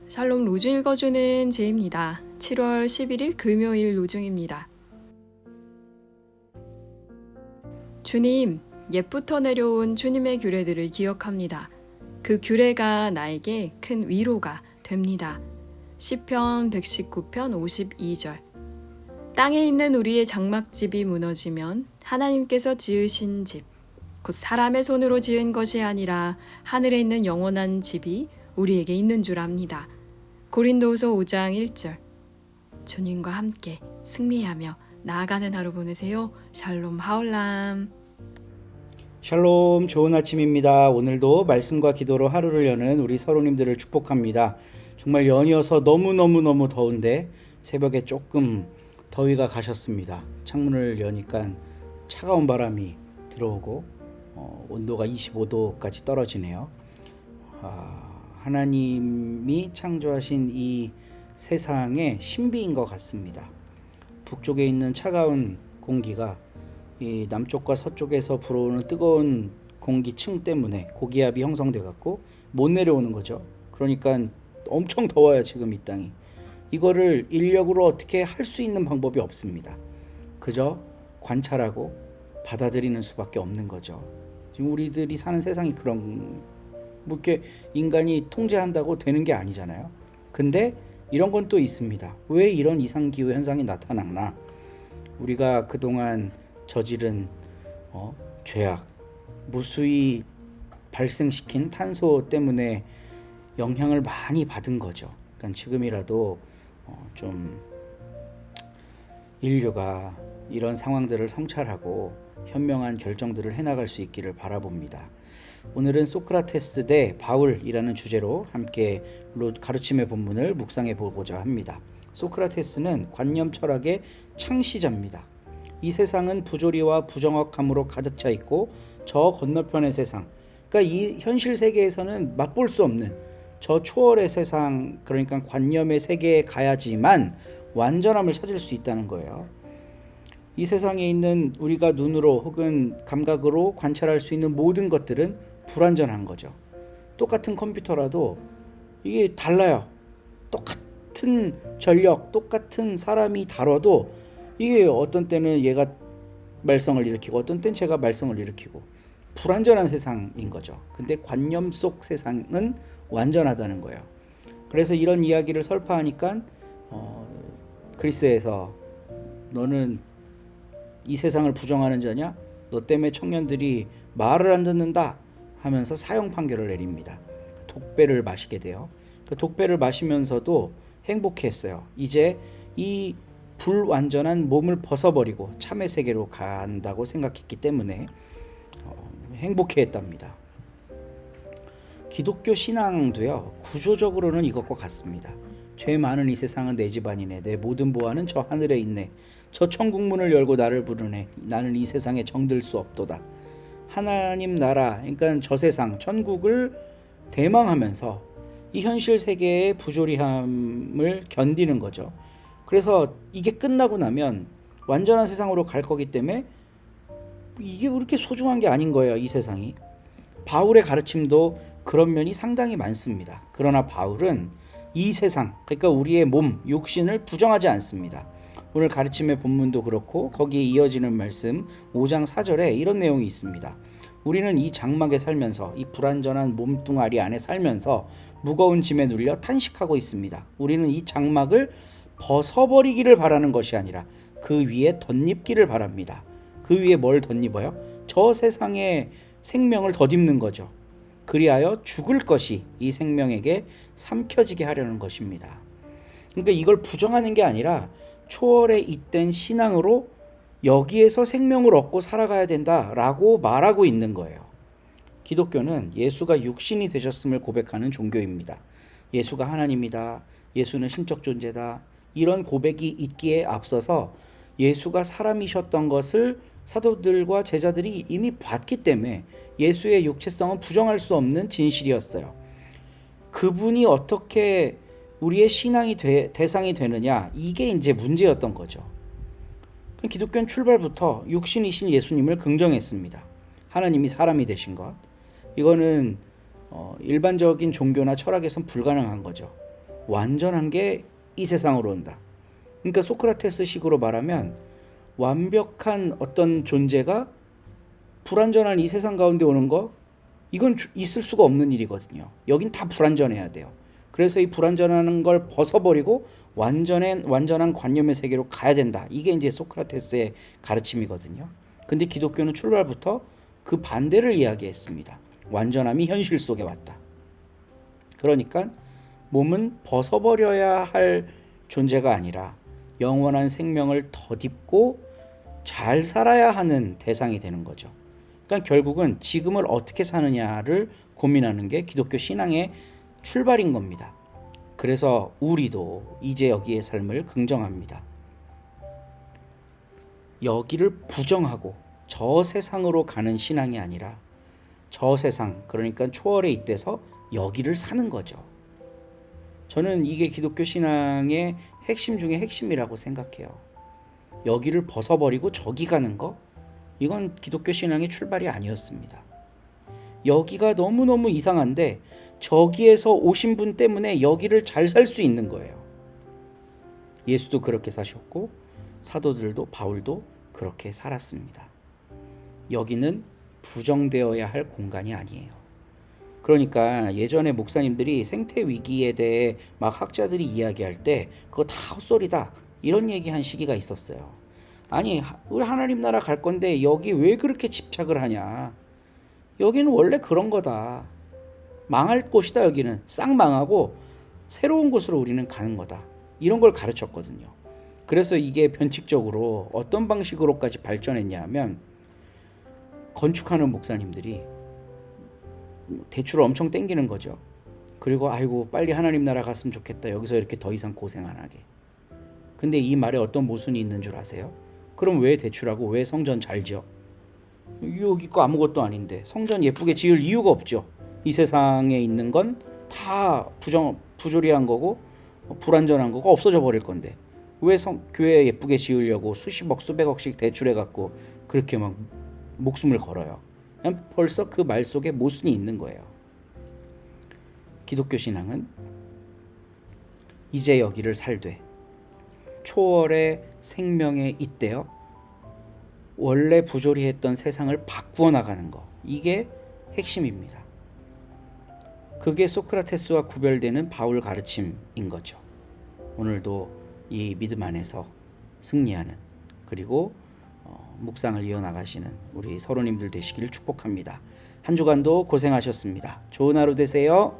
샬롬 로중 읽어주는 제입니다. 7월 11일 금요일 로중입니다. 주님, 옛부터 내려온 주님의 규례들을 기억합니다. 그 규례가 나에게 큰 위로가 됩니다. 시편 119편 52절. 땅에 있는 우리의 장막집이 무너지면 하나님께서 지으신 집, 곧 사람의 손으로 지은 것이 아니라 하늘에 있는 영원한 집이 우리에게 있는 줄 압니다. 고린도후서 5장 1절. 주님과 함께 승리하며 나아가는 하루 보내세요. 샬롬 하올람. 샬롬, 좋은 아침입니다. 오늘도 말씀과 기도로 하루를 여는 우리 서로님들을 축복합니다. 정말 연이어서 너무너무 더운데 새벽에 조금 더위가 가셨습니다. 창문을 여니까 차가운 바람이 들어오고 온도가 25도까지 떨어지네요. 하나님이 창조하신 이 세상의 신비인 것 같습니다. 북쪽에 있는 차가운 공기가 이 남쪽과 서쪽에서 불어오는 뜨거운 공기층 때문에 고기압이 형성돼 갖고 못 내려오는 거죠. 그러니까 엄청 더워요, 지금 이 땅이. 이거를 인력으로 어떻게 할 수 있는 방법이 없습니다. 그저 관찰하고 받아들이는 수밖에 없는 거죠. 지금 우리들이 사는 세상이 그런, 뭐 이렇게 인간이 통제한다고 되는 게 아니잖아요. 근데 이런 건 또 있습니다. 왜 이런 이상기후 현상이 나타나나? 우리가 그동안 저지른 죄악, 무수히 발생시킨 탄소 때문에 영향을 많이 받은 거죠. 그러니까 지금이라도 좀 인류가 이런 상황들을 성찰하고 현명한 결정들을 해나갈 수 있기를 바라봅니다. 오늘은 소크라테스 대 바울이라는 주제로 함께 가르침의 본문을 묵상해 보고자 합니다. 소크라테스는 관념 철학의 창시자입니다. 이 세상은 부조리와 부정확함으로 가득 차 있고 저 건너편의 세상, 그러니까 이 현실 세계에서는 맛볼 수 없는 저 초월의 세상, 그러니까 관념의 세계에 가야지만 완전함을 찾을 수 있다는 거예요. 이 세상에 있는 우리가 눈으로 혹은 감각으로 관찰할 수 있는 모든 것들은 불완전한 거죠. 똑같은 컴퓨터라도 이게 달라요. 똑같은 전력, 똑같은 사람이 다뤄도 이게 어떤 때는 얘가 말썽을 일으키고 어떤 때는 제가 말썽을 일으키고 불완전한 세상인 거죠. 근데 관념 속 세상은 완전하다는 거예요. 그래서 이런 이야기를 설파하니까 그리스에서 너는 이 세상을 부정하는 자냐? 너 때문에 청년들이 말을 안 듣는다 하면서 사형 판결을 내립니다. 독배를 마시게 돼요. 그 독배를 마시면서도 행복했어요. 이제 이 불완전한 몸을 벗어버리고 참의 세계로 간다고 생각했기 때문에 행복해했답니다. 기독교 신앙도요, 구조적으로는 이것과 같습니다. 죄 많은 이 세상은 내 집안이네. 내 모든 보화는 저 하늘에 있네. 저 천국문을 열고 나를 부르네. 나는 이 세상에 정들 수 없도다. 하나님 나라, 그러니까 저 세상 천국을 대망하면서 이 현실 세계의 부조리함을 견디는 거죠. 그래서 이게 끝나고 나면 완전한 세상으로 갈 거기 때문에 이게 그렇게 소중한 게 아닌 거예요, 이 세상이. 바울의 가르침도 그런 면이 상당히 많습니다. 그러나 바울은 이 세상, 그러니까 우리의 몸, 육신을 부정하지 않습니다. 오늘 가르침의 본문도 그렇고 거기에 이어지는 말씀 5장 4절에 이런 내용이 있습니다. 우리는 이 장막에 살면서 이 불완전한 몸뚱아리 안에 살면서 무거운 짐에 눌려 탄식하고 있습니다. 우리는 이 장막을 벗어버리기를 바라는 것이 아니라 그 위에 덧입기를 바랍니다. 그 위에 뭘 덧입어요? 저 세상의 생명을 덧입는 거죠. 그리하여 죽을 것이 이 생명에게 삼켜지게 하려는 것입니다. 그러니까 이걸 부정하는 게 아니라 초월에 잇된 신앙으로 여기에서 생명을 얻고 살아가야 된다라고 말하고 있는 거예요. 기독교는 예수가 육신이 되셨음을 고백하는 종교입니다. 예수가 하나님이다. 예수는 신적 존재다. 이런 고백이 있기에 앞서서 예수가 사람이셨던 것을 사도들과 제자들이 이미 봤기 때문에 예수의 육체성은 부정할 수 없는 진실이었어요. 그분이 어떻게 우리의 신앙이 대상이 되느냐, 이게 이제 문제였던 거죠. 기독교는 출발부터 육신이신 예수님을 긍정했습니다. 하나님이 사람이 되신 것, 이거는 일반적인 종교나 철학에선 불가능한 거죠. 완전한 게 이 세상으로 온다. 그러니까 소크라테스 식으로 말하면 완벽한 어떤 존재가 불완전한 이 세상 가운데 오는 거, 이건 있을 수가 없는 일이거든요. 여긴 다 불완전해야 돼요. 그래서 이 불완전한 걸 벗어버리고 완전한 관념의 세계로 가야 된다. 이게 이제 소크라테스의 가르침이거든요. 근데 기독교는 출발부터 그 반대를 이야기했습니다. 완전함이 현실 속에 왔다. 그러니까 몸은 벗어버려야 할 존재가 아니라 영원한 생명을 덧입고 잘 살아야 하는 대상이 되는 거죠. 그러니까 결국은 지금을 어떻게 사느냐를 고민하는 게 기독교 신앙의 출발인 겁니다. 그래서 우리도 이제 여기의 삶을 긍정합니다. 여기를 부정하고 저 세상으로 가는 신앙이 아니라 저 세상, 그러니까 초월에 잇대서 여기를 사는 거죠. 저는 이게 기독교 신앙의 핵심 중에 핵심이라고 생각해요. 여기를 벗어버리고 저기 가는 거, 이건 기독교 신앙의 출발이 아니었습니다. 여기가 너무너무 이상한데 저기에서 오신 분 때문에 여기를 잘 살 수 있는 거예요. 예수도 그렇게 사셨고 사도들도 바울도 그렇게 살았습니다. 여기는 부정되어야 할 공간이 아니에요. 그러니까 예전에 목사님들이 생태 위기에 대해 막 학자들이 이야기할 때 그거 다 헛소리다 이런 얘기한 시기가 있었어요. 아니, 우리 하나님 나라 갈 건데 여기 왜 그렇게 집착을 하냐. 여기는 원래 그런 거다. 망할 곳이다. 여기는 싹 망하고 새로운 곳으로 우리는 가는 거다. 이런 걸 가르쳤거든요. 그래서 이게 변칙적으로 어떤 방식으로까지 발전했냐 하면 건축하는 목사님들이 대출을 엄청 땡기는 거죠. 그리고 아이고 빨리 하나님 나라 갔으면 좋겠다. 여기서 이렇게 더 이상 고생 안 하게. 근데 이 말에 어떤 모순이 있는 줄 아세요? 그럼 왜 대출하고 왜 성전 잘 지어? 여기 거 아무것도 아닌데 성전 예쁘게 지을 이유가 없죠. 이 세상에 있는 건 다 부조리한 거고 불완전한 거고 없어져 버릴 건데 왜 교회 예쁘게 지으려고 수십억 수백억씩 대출해 갖고 그렇게 막 목숨을 걸어요. 그냥 벌써 그 말 속에 모순이 있는 거예요. 기독교 신앙은 이제 여기를 살되 초월의 생명에 잇대어 원래 부조리했던 세상을 바꾸어 나가는 거, 이게 핵심입니다. 그게 소크라테스와 구별되는 바울 가르침인 거죠. 오늘도 이 믿음 안에서 승리하는, 그리고 묵상을 이어나가시는 우리 서로님들 되시기를 축복합니다. 한 주간도 고생하셨습니다. 좋은 하루 되세요.